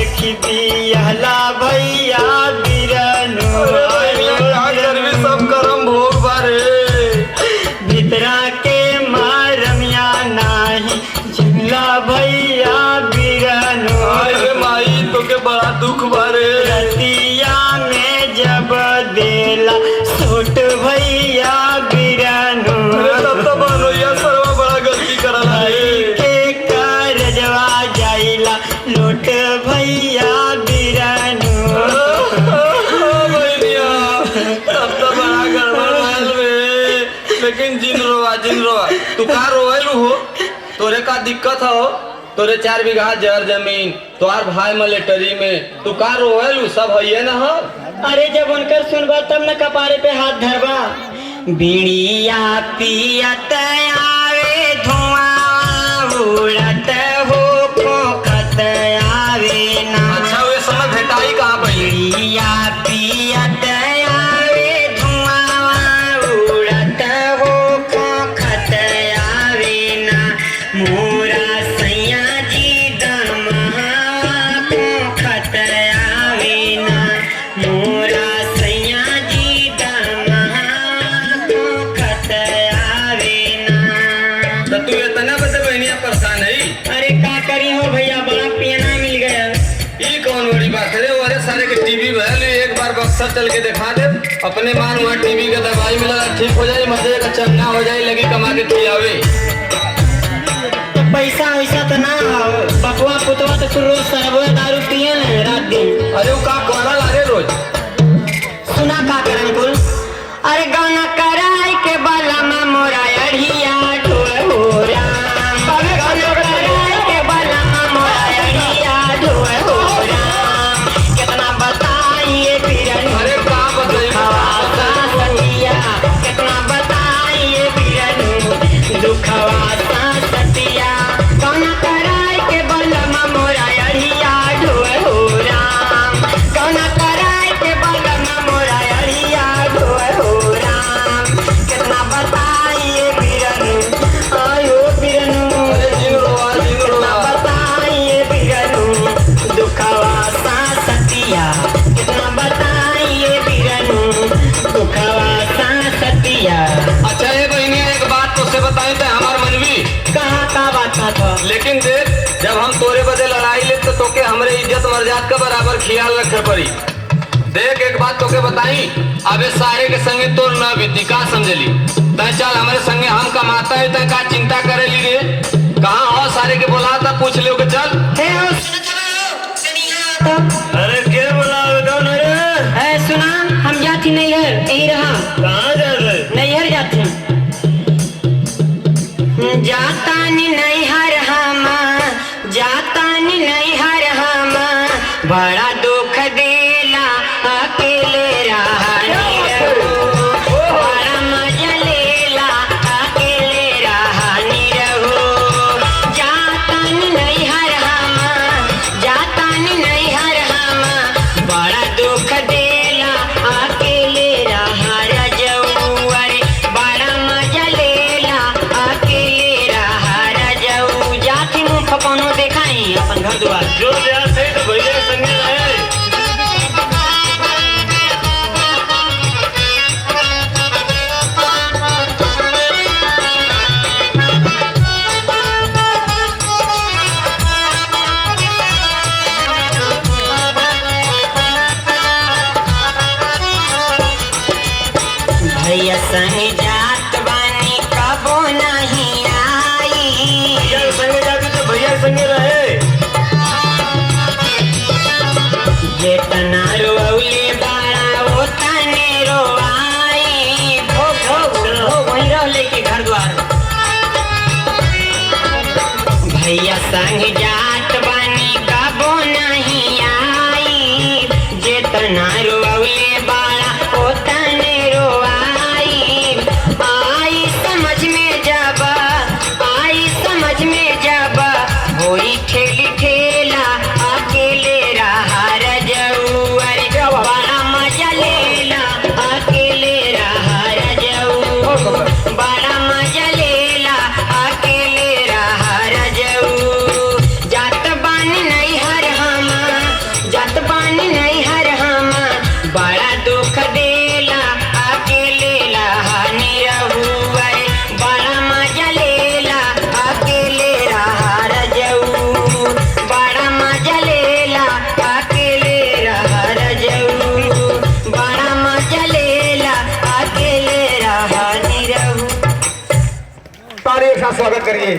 देखी दिहला भैया बिरनु गर्मी सब करम भोग बारे भितरा के मारमिया नाही झिमला भैया बिरनु अरे माई तो के बड़ा दुख बारे रतिया में जब देला सूट भैया बिरनु तब तो बनोया सरवा बड़ा गलती करला के करजवा जाइला लोट भैया बिरनु तब तो बड़ा गड़बड़ भइल बे लेकिन जिन रोवा तू का रोवेलू हो तोरे का दिक्कत हो तोरे 4 बीघा जर जमीन तोहार भाई मिलिट्री में तू का रोवेलू सब है ना हो अरे जब उनकर सुनबा तब न कपारे पे हाथ धरबा बीड़िया पियत आवे धुआं उड़त हो खोखत आवे ना अच्छा वे समय भेटाई कहाँ पड़ी बीड़िया पियत आवे धुआं उड़त हो खोखत आवे ना मोरा सैया जी दमहा खोखत आवे ना मोरा सैया जी दमहा खोखत आवे ना तो तू इतना बसे बहनिया परेशान है अरे का करी हो भैया बड़ा पियना मिल गया ये कौन बड़ी बात है अरे सारे के टीवी में एक बार बक्सर चल के दिखा दे अपने मान वहाँ टीवी का दवाई मिला ठीक हो जाए मजे का चंगा हो जाए लगी कमा के खियावे तो पैसा वैसा तो ना हो बकवा पुतवा तो रोज सरबो दारू पिए ना रात दिन अरे वो का कोला लारे रोज सुना का करन कुल अरे गाना कराई के बाला में मोरा अढ़िया ढोल हो राम गाना कराई के बाला में मोरा अढ़िया ढोल हो राम कितना बताइए बिरनु अरे का दुखवा सतिया कितना बताइए बिरनु दुखवा सतिया गाना कराई के बाला में मोरा अढ़िया ढोल हो राम गाना कराई के बाला में मोरा अढ़िया ढोल हो राम कितना बताइए बिरनु आयो बिरनु अरे कितना बताइए बिरनु दुखवा सतिया कितना बताइए बिरनु दुखवा सतिया अच्छा ये बहनी एक बात तुझसे बताई तो हमार मनवी कहाँ का बात था लेकिन देख जब हम तोरे बदे लड़ाई ले तो तोके हमरे इज्जत मर्यादा का बराबर ख्याल रखे पड़ी देख एक बात तोके बताई अबे सारे के संगे तोर न बीती का समझली तय चल हमारे संगे हम कमाता है तय का चिंता करे ली रे कहाँ हो सारे के बोला था पूछ लियो के चल हे हो अरे क्या बोला कौन है सुना हम जाती नैहर यही रहा कहाँ जा रहे नैहर जाती जाता नैहर हम जाता नैहर हम बड़ा दुख देला अकेले रहनी रहो बड़ा मजा लेला अकेले रहनी रहो जाता नैहर हम जाता नैहर हम बड़ा दुख देला अकेले रहा जाऊ अरे बड़ा मजा लेला अकेले रहा जाऊ जाती मुँह फकौनो देखाई अपन घर द्वार जो से तो भैया संगे रहे भैया संग जात बानी कबो नहीं आई भैया संगे जाके तो भैया संगे रहे जेतना रोवले बाड़ा वो तने रोवाई भोग वहीं रह लेके घर द्वार भैया संग जात बानी कबो नहीं आई जेतना रोवले बाड़ा वो तने रोवाई आई समझ में जब आई समझ में जब होई ठेली ठेला अकेले रहा रजऊ अरे बड़ा मजा लेला अकेले रहा रजऊ बड़ा मजा लेला अकेले रहा रजऊ जात बानी नैहर हम स्वागत करिए।